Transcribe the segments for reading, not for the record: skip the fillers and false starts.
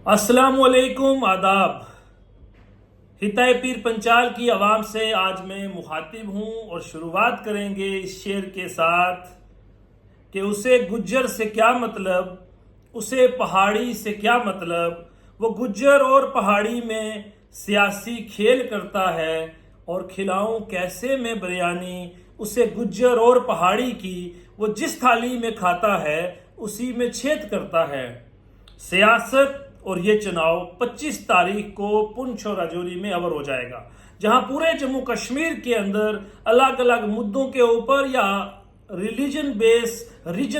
अस्सलामुअलैकुम, आदाब। हिताए पीर पंचाल की आवाम से आज मैं मुखातिब हूँ और शुरुआत करेंगे इस शेर के साथ कि उसे गुज्जर से क्या मतलब, उसे पहाड़ी से क्या मतलब। वो गुज्जर और पहाड़ी में सियासी खेल करता है और खिलाऊं कैसे मैं बिरयानी उसे गुज्जर और पहाड़ी की। वो जिस थाली में खाता है उसी में छेद करता है। सियासत और ये चुनाव 25 तारीख को पुंछ और राजौरी में अवर हो जाएगा, जहां पूरे जम्मू कश्मीर के अंदर अलग अलग मुद्दों के ऊपर या रीजन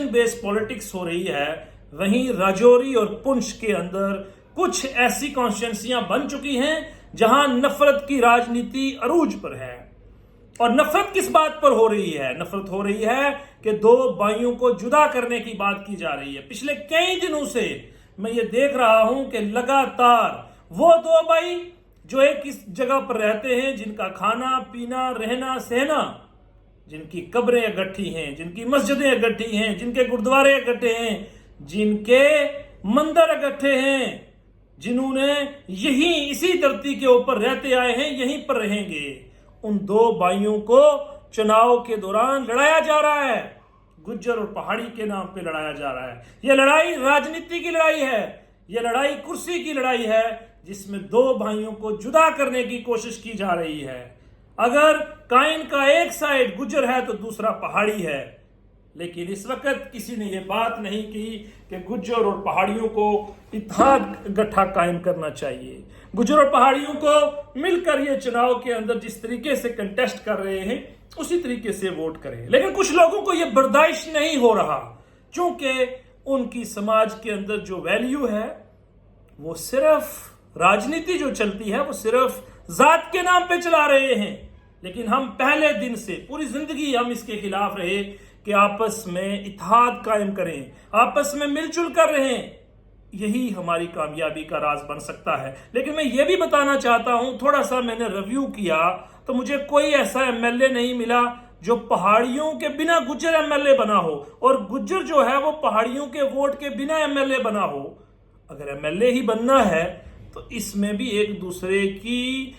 बेस पॉलिटिक्स हो रही है। वहीं राजौरी और पुंछ के अंदर कुछ ऐसी कॉन्स्टिट्यूंसियां बन चुकी हैं जहां नफरत की राजनीति अरूज पर है। और नफरत किस बात पर हो रही है? नफरत हो रही है कि दो भाइयों को जुदा करने की बात की जा रही है। पिछले कई दिनों से मैं ये देख रहा हूं कि लगातार वो दो भाई जो एक इस जगह पर रहते हैं, जिनका खाना पीना रहना सहना, जिनकी कब्रें इकट्ठी हैं, जिनकी मस्जिदें इकट्ठी हैं, जिनके गुरुद्वारे इकट्ठे हैं, जिनके मंदिर इकट्ठे हैं, जिन्होंने यही इसी धरती के ऊपर रहते आए हैं, यहीं पर रहेंगे, उन दो भाइयों को चुनाव के दौरान लड़ाया जा रहा है। गुज्जर और पहाड़ी के नाम पे लड़ाया जा रहा है। यह लड़ाई राजनीति की लड़ाई है, यह लड़ाई कुर्सी की लड़ाई है, जिसमें दो भाइयों को जुदा करने की कोशिश की जा रही है। अगर काइन का एक साइड गुज्जर है तो दूसरा पहाड़ी है, लेकिन इस वक्त किसी ने यह बात नहीं की कि गुज्जर और पहाड़ियों को इत्तेहाद गठा कायम करना चाहिए। गुज्जर और पहाड़ियों को मिलकर ये चुनाव के अंदर जिस तरीके से कंटेस्ट कर रहे हैं उसी तरीके से वोट करें। लेकिन कुछ लोगों को यह बर्दाश्त नहीं हो रहा, क्योंकि उनकी समाज के अंदर जो वैल्यू है वो सिर्फ राजनीति जो चलती है वो सिर्फ जात के नाम पे चला रहे हैं। लेकिन हम पहले दिन से पूरी जिंदगी हम इसके खिलाफ रहे कि आपस में इत्तेहाद कायम करें, आपस में मिलजुल कर रहें। यही हमारी कामयाबी का राज बन सकता है। लेकिन मैं ये भी बताना चाहता हूं, थोड़ा सा मैंने रिव्यू किया तो मुझे कोई ऐसा एमएलए नहीं मिला जो पहाड़ियों के बिना गुज्जर एमएलए बना हो, और गुज्जर जो है वो पहाड़ियों के वोट के बिना एमएलए बना हो। अगर एमएलए ही बनना है तो इसमें भी एक दूसरे की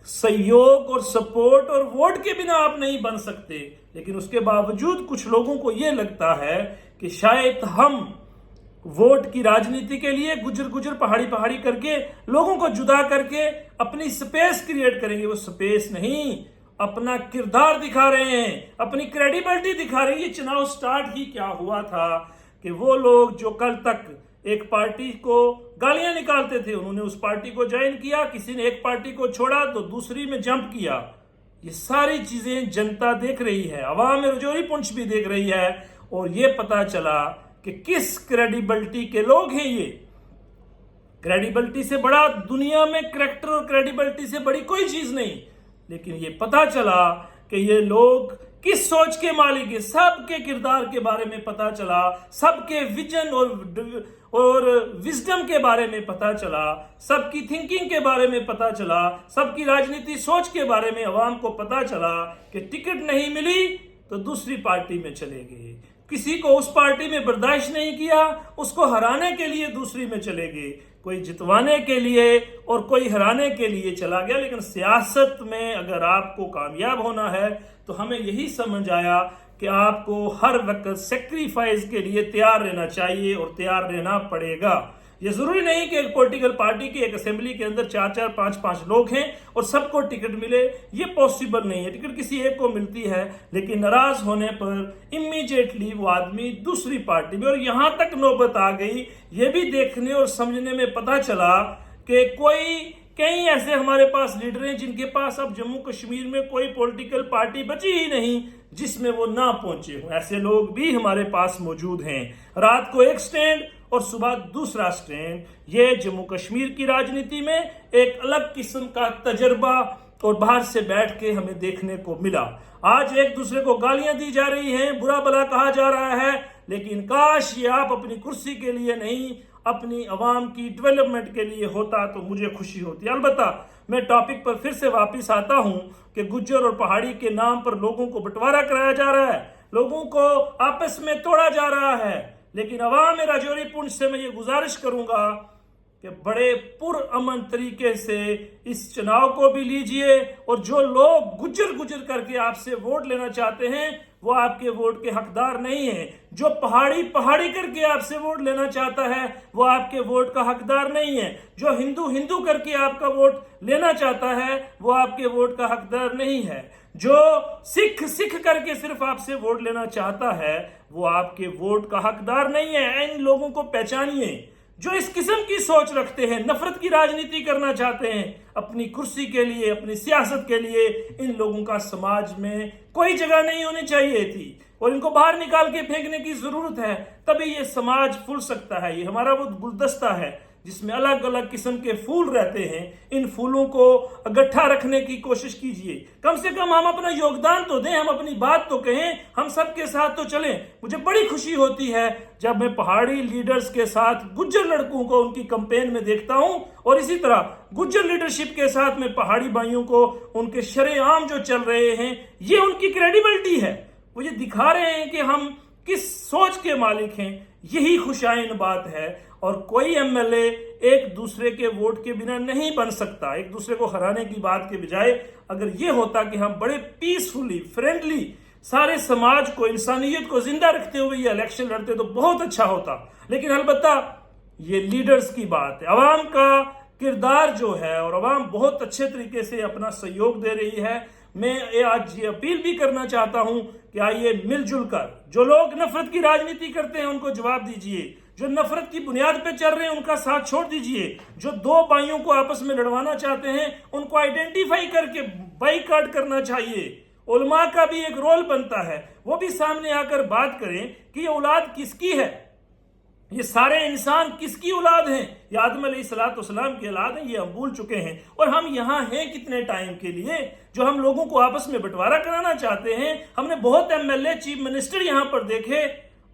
सहयोग और सपोर्ट और वोट के बिना आप नहीं बन सकते। लेकिन उसके बावजूद कुछ लोगों को यह लगता है कि शायद हम वोट की राजनीति के लिए गुज्जर गुज्जर पहाड़ी पहाड़ी करके लोगों को जुदा करके अपनी स्पेस क्रिएट करेंगे। वो स्पेस नहीं, अपना किरदार दिखा रहे हैं, अपनी क्रेडिबिलिटी दिखा रहे हैं। ये चुनाव स्टार्ट ही क्या हुआ था कि वो लोग जो कल तक एक पार्टी को गालियां निकालते थे, उन्होंने उस पार्टी को ज्वाइन किया, किसी ने एक पार्टी को छोड़ा तो दूसरी में जंप किया। ये सारी चीजें जनता देख रही है, अवाम राजौरी पुंछ भी देख रही है, और ये पता चला कि किस क्रेडिबिलिटी के लोग हैं ये। क्रेडिबिलिटी से बड़ा दुनिया में करैक्टर और क्रेडिबिलिटी से बड़ी कोई चीज नहीं। लेकिन ये पता चला कि ये लोग किस सोच के मालिक है। सबके किरदार के बारे में पता चला, सबके विजन और विजडम के बारे में पता चला, सबकी थिंकिंग के बारे में पता चला, सबकी राजनीति सोच के बारे में अवाम को पता चला कि टिकट नहीं मिली तो दूसरी पार्टी में चले गए। किसी को उस पार्टी में बर्दाश्त नहीं किया, उसको हराने के लिए दूसरी में चले गए। कोई जितवाने के लिए और कोई हराने के लिए चला गया। लेकिन सियासत में अगर आपको कामयाब होना है तो हमें यही समझ आया कि आपको हर वक्त सेक्रीफाइस के लिए तैयार रहना चाहिए और तैयार रहना पड़ेगा। ये जरूरी नहीं कि एक पॉलिटिकल पार्टी की एक असेंबली के अंदर 4-4, 5-5 लोग हैं और सबको टिकट मिले। ये पॉसिबल नहीं है। टिकट किसी एक को मिलती है, लेकिन नाराज होने पर इमीडिएटली वो आदमी दूसरी पार्टी में। और यहां तक नौबत आ गई, ये भी देखने और समझने में पता चला कि कई ऐसे हमारे पास लीडर हैं जिनके पास अब जम्मू कश्मीर में कोई पॉलिटिकल पार्टी बची ही नहीं जिसमें वो ना पहुंचे हो। ऐसे लोग भी हमारे पास मौजूद हैं। रात को एक स्टैंड और सुबह दूसरा स्टैंड। ये जम्मू कश्मीर की राजनीति में एक अलग किस्म का तजर्बा और बाहर से बैठ के हमें देखने को मिला। आज एक दूसरे को गालियां दी जा रही हैं, बुरा भला कहा जा रहा है, लेकिन काश ये आप अपनी कुर्सी के लिए नहीं, अपनी आवाम की डेवलपमेंट के लिए होता तो मुझे खुशी होती। अलबत्ता मैं टॉपिक पर फिर से वापस आता हूं कि गुज्जर और पहाड़ी के नाम पर लोगों को बंटवारा कराया जा रहा है, लोगों को आपस में तोड़ा जा रहा है। लेकिन अवाम राजौरी पुंछ से मैं ये गुजारिश करूंगा कि बड़े पुरअमन तरीके से इस चुनाव को भी लीजिए, और जो लोग गुजर गुजर करके आपसे वोट लेना चाहते हैं वो आपके वोट के हकदार नहीं है। जो पहाड़ी पहाड़ी करके आपसे वोट लेना चाहता है वो आपके वोट का हकदार नहीं है। जो हिंदू हिंदू करके आपका वोट लेना चाहता है वो आपके वोट का हकदार नहीं है। जो सिख सिख करके सिर्फ आपसे वोट लेना चाहता है वो आपके वोट का हकदार नहीं है। इन लोगों को पहचानिए। जो इस किस्म की सोच रखते हैं, नफरत की राजनीति करना चाहते हैं अपनी कुर्सी के लिए, अपनी सियासत के लिए, इन लोगों का समाज में कोई जगह नहीं होनी चाहिए थी और इनको बाहर निकाल के फेंकने की जरूरत है। तभी ये समाज फूल सकता है। ये हमारा वो गुलदस्ता है जिसमें अलग अलग किस्म के फूल रहते हैं। इन फूलों को इकट्ठा रखने की कोशिश कीजिए। कम से कम हम अपना योगदान तो दें, हम अपनी बात तो कहें, हम सबके साथ तो चलें। मुझे बड़ी खुशी होती है जब मैं पहाड़ी लीडर्स के साथ गुज्जर लड़कों को उनकी कैंपेन में देखता हूं, और इसी तरह गुज्जर लीडरशिप के साथ में पहाड़ी भाइयों को उनके शरेआम जो चल रहे हैं, ये उनकी क्रेडिबिलिटी है। वो ये दिखा रहे हैं कि हम किस सोच के मालिक हैं। यही खुशाइन बात है। और कोई एमएलए एक दूसरे के वोट के बिना नहीं बन सकता। एक दूसरे को हराने की बात के बजाय अगर ये होता कि हम बड़े पीसफुली, फ्रेंडली, सारे समाज को, इंसानियत को जिंदा रखते हुए ये इलेक्शन लड़ते तो बहुत अच्छा होता। लेकिन अलबत्ता ये लीडर्स की बात है। अवाम का किरदार जो है, और अवाम बहुत अच्छे तरीके से अपना सहयोग दे रही है। मैं आज ये अपील भी करना चाहता हूं कि आइए मिलजुल कर, जो लोग नफरत की राजनीति करते हैं उनको जवाब दीजिए। जो नफरत की बुनियाद पे चल रहे हैं उनका साथ छोड़ दीजिए। जो दो भाइयों को आपस में लड़वाना चाहते हैं उनको आइडेंटिफाई करके बाइकआउट करना चाहिए। उलमा का भी एक रोल बनता है, वो भी सामने आकर बात करें कि ये औलाद किसकी है, ये सारे इंसान किसकी औलाद हैं। ये आदम अलैहिस्सलाम की औलाद हैं, ये हम भूल चुके हैं। और हम यहाँ हैं कितने टाइम के लिए, जो हम लोगों को आपस में बंटवारा कराना चाहते हैं। हमने बहुत एमएलए, चीफ मिनिस्टर यहाँ पर देखे,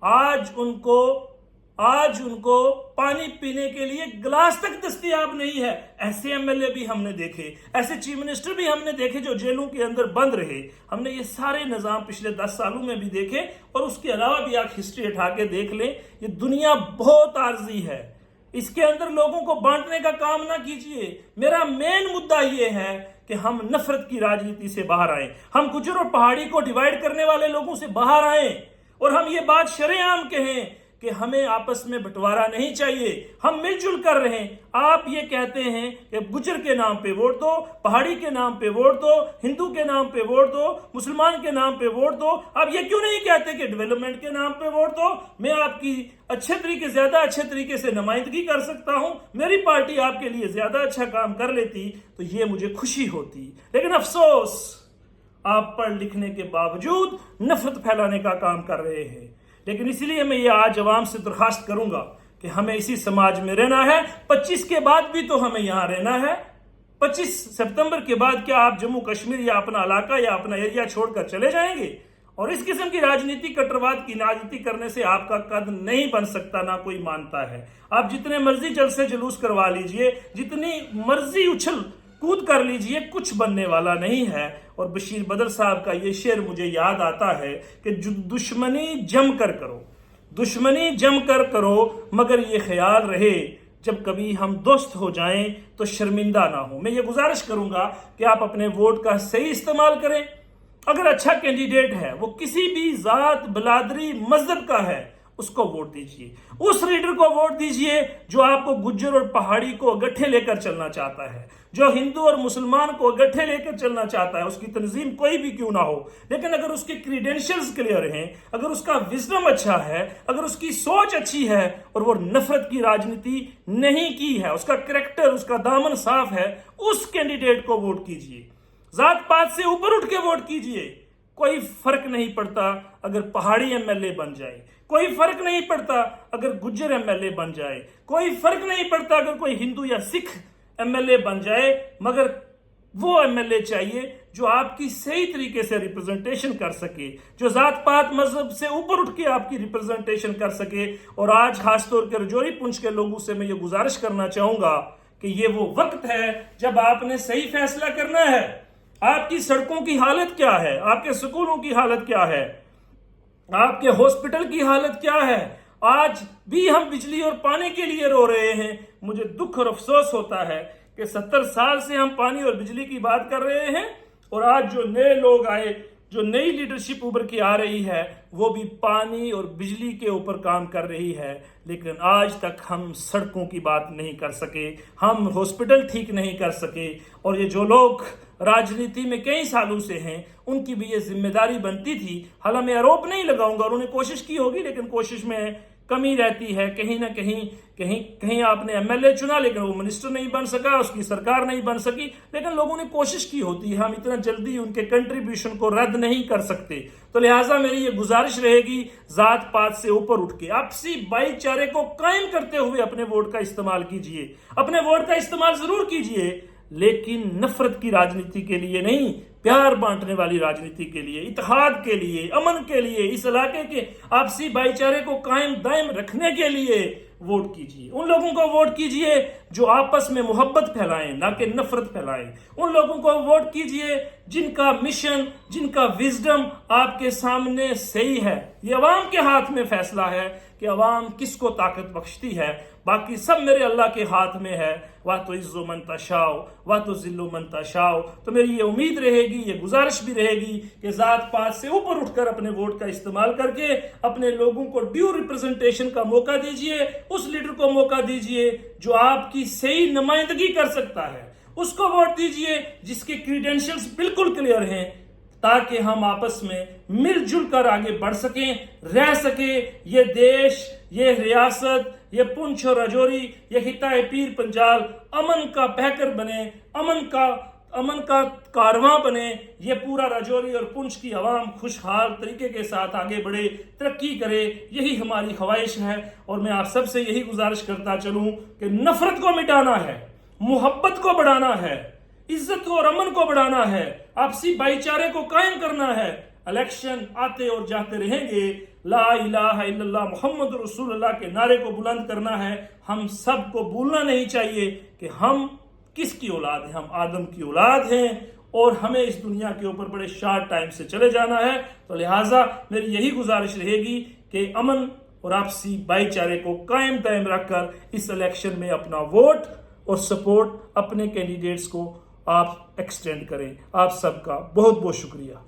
आज उनको पानी पीने के लिए गिलास तक दस्तयाब नहीं है। ऐसे एमएलए भी हमने देखे, ऐसे चीफ मिनिस्टर भी हमने देखे जो जेलों के अंदर बंद रहे। हमने ये सारे निजाम पिछले 10 सालों में भी देखे, और उसके अलावा भी आप हिस्ट्री उठा के देख लें। ये दुनिया बहुत आर्जी है, इसके अंदर लोगों को बांटने का काम ना कीजिए। मेरा मेन मुद्दा ये है कि हम नफरत की राजनीति से बाहर आए, हम गुजर और पहाड़ी को डिवाइड करने वाले लोगों से बाहर आए, और हम ये बात शरेआम कहें कि हमें आपस में बंटवारा नहीं चाहिए, हम मिलजुल कर रहे हैं। आप ये कहते हैं कि गुजर के नाम पे वोट दो, पहाड़ी के नाम पे वोट दो, हिंदू के नाम पे वोट दो, मुसलमान के नाम पे वोट दो। आप ये क्यों नहीं कहते कि डेवलपमेंट के नाम पे वोट दो? मैं आपकी ज्यादा अच्छे तरीके से नुमाइंदगी कर सकता हूं, मेरी पार्टी आपके लिए ज्यादा अच्छा काम कर लेती तो ये मुझे खुशी होती। लेकिन अफसोस, आप पढ़ लिखने के बावजूद नफरत फैलाने का काम कर रहे हैं। लेकिन इसलिए मैं ये आज अवाम से दरखास्त करूंगा कि हमें इसी समाज में रहना है। 25 के बाद भी तो हमें यहां रहना है। 25 सितंबर के बाद क्या आप जम्मू कश्मीर या अपना इलाका या अपना एरिया छोड़कर चले जाएंगे? और इस किस्म की राजनीति, कट्टरवाद की राजनीति करने से आपका कद नहीं बन सकता, ना कोई मानता है। आप जितने मर्जी जलसे जुलूस करवा लीजिए, जितनी मर्जी उछल कूद कर लीजिए, कुछ बनने वाला नहीं है। और बशीर बदर साहब का ये शेर मुझे याद आता है कि दुश्मनी जम कर करो, दुश्मनी जम कर करो, मगर ये ख्याल रहे जब कभी हम दोस्त हो जाएं तो शर्मिंदा ना हो। मैं ये गुजारिश करूंगा कि आप अपने वोट का सही इस्तेमाल करें। अगर अच्छा कैंडिडेट है, वो किसी भी जात, बिरादरी, मजहब का है, उसको वोट दीजिए। उस लीडर को वोट दीजिए जो आपको गुज्जर और पहाड़ी को इकट्ठे लेकर चलना चाहता है, जो हिंदू और मुसलमान को इकट्ठे लेकर चलना चाहता है, उसकी तंजीम कोई भी क्यों ना हो। लेकिन अगर उसके क्रीडेंशियल्स क्लियर हैं, अगर उसका विजडम अच्छा है, अगर उसकी सोच अच्छी है और वो नफरत की राजनीति नहीं की है, उसका कैरेक्टर, उसका दामन साफ है, उस कैंडिडेट को वोट कीजिए। जात पात से ऊपर उठ के वोट कीजिए। कोई फर्क नहीं पड़ता अगर पहाड़ी एमएलए बन जाए, कोई फर्क नहीं पड़ता अगर गुज्जर एमएलए बन जाए, कोई फर्क नहीं पड़ता अगर कोई हिंदू या सिख एमएलए बन जाए, मगर वो एमएलए चाहिए जो आपकी सही तरीके से रिप्रेजेंटेशन कर सके, जो जात पात मजहब से ऊपर उठ के आपकी रिप्रेजेंटेशन कर सके। और आज खासतौर पर रजौरी पुंछ के लोगों से मैं ये गुजारिश करना चाहूंगा कि ये वो वक्त है जब आपने सही फैसला करना है। आपकी सड़कों की हालत क्या है, आपके स्कूलों की हालत क्या है, आपके हॉस्पिटल की हालत क्या है, आज भी हम बिजली और पानी के लिए रो रहे हैं। मुझे दुख और अफसोस होता है कि 70 साल से हम पानी और बिजली की बात कर रहे हैं और आज जो नए लोग आए, जो नई लीडरशिप उभर के आ रही है, वो भी पानी और बिजली के ऊपर काम कर रही है, लेकिन आज तक हम सड़कों की बात नहीं कर सके, हम हॉस्पिटल ठीक नहीं कर सके। और ये जो लोग राजनीति में कई सालों से हैं, उनकी भी ये जिम्मेदारी बनती थी। हालांकि मैं आरोप नहीं लगाऊंगा, उन्होंने कोशिश की होगी, लेकिन कोशिश में कमी रहती है। कहीं ना कहीं आपने एमएलए चुना, लेकिन वो मिनिस्टर नहीं बन सका, उसकी सरकार नहीं बन सकी, लेकिन लोगों ने कोशिश की होती है। हम इतना जल्दी उनके कंट्रीब्यूशन को रद्द नहीं कर सकते। तो लिहाजा मेरी ये गुजारिश रहेगी, जात पात से ऊपर उठ के आपसी भाईचारे को कायम करते हुए अपने वोट का इस्तेमाल कीजिए। अपने वोट का इस्तेमाल जरूर कीजिए, लेकिन नफरत की राजनीति के लिए नहीं, प्यार बांटने वाली राजनीति के लिए, इत्तेहाद के लिए, अमन के लिए, इस इलाके के आपसी भाईचारे को कायम दायम रखने के लिए वोट कीजिए। उन लोगों को वोट कीजिए जो आपस में मोहब्बत फैलाएं, ना कि नफरत फैलाएं। उन लोगों को वोट कीजिए जिनका मिशन, जिनका विजडम आपके सामने सही है। ये अवाम के हाथ में फैसला है कि अवाम किसको ताकत बख्शती है। बाकी सब मेरे अल्लाह के हाथ में है। वह तो इज्जो मन तशाओ, वह तो जिल्लो मन तशाओ। तो मेरी ये उम्मीद रहेगी, ये गुजारिश भी रहेगी कि जात पात से ऊपर उठकर अपने वोट का इस्तेमाल करके अपने लोगों को ड्यू रिप्रेजेंटेशन का मौका दीजिए। उस लीडर को मौका दीजिए जो आपकी सही नुमाइंदगी कर सकता है। उसको वोट दीजिए जिसके क्रीडेंशियल्स बिल्कुल क्लियर हैं, ताकि हम आपस में मिलजुल कर आगे बढ़ सकें, रह सके। ये देश, ये रियासत, ये पुंछ और राजौरी, ये खिता पीर पंजाल अमन का बहकर बने, अमन का कारवां बने। ये पूरा राजौरी और पुंछ की आवाम खुशहाल तरीके के साथ आगे बढ़े, तरक्की करे, यही हमारी ख्वाहिश है। और मैं आप सबसे यही गुजारिश करता चलूं कि नफरत को मिटाना है, मोहब्बत को बढ़ाना है, इज्जत और अमन को बढ़ाना है, आपसी भाईचारे को कायम करना है। इलेक्शन आते और जाते रहेंगे, ला इलाहा इल्लल्लाह मुहम्मद रसूलुल्लाह के नारे को बुलंद करना है। हम सबको भूलना नहीं चाहिए कि हम किसकी औलाद हैं। हम आदम की औलाद हैं और हमें इस दुनिया के ऊपर बड़े शॉर्ट टाइम से चले जाना है। तो लिहाजा मेरी यही गुजारिश रहेगी कि अमन और आपसी भाईचारे को कायम दायम रखकर इस इलेक्शन में अपना वोट और सपोर्ट अपने कैंडिडेट्स को आप एक्सटेंड करें। आप सबका बहुत बहुत शुक्रिया।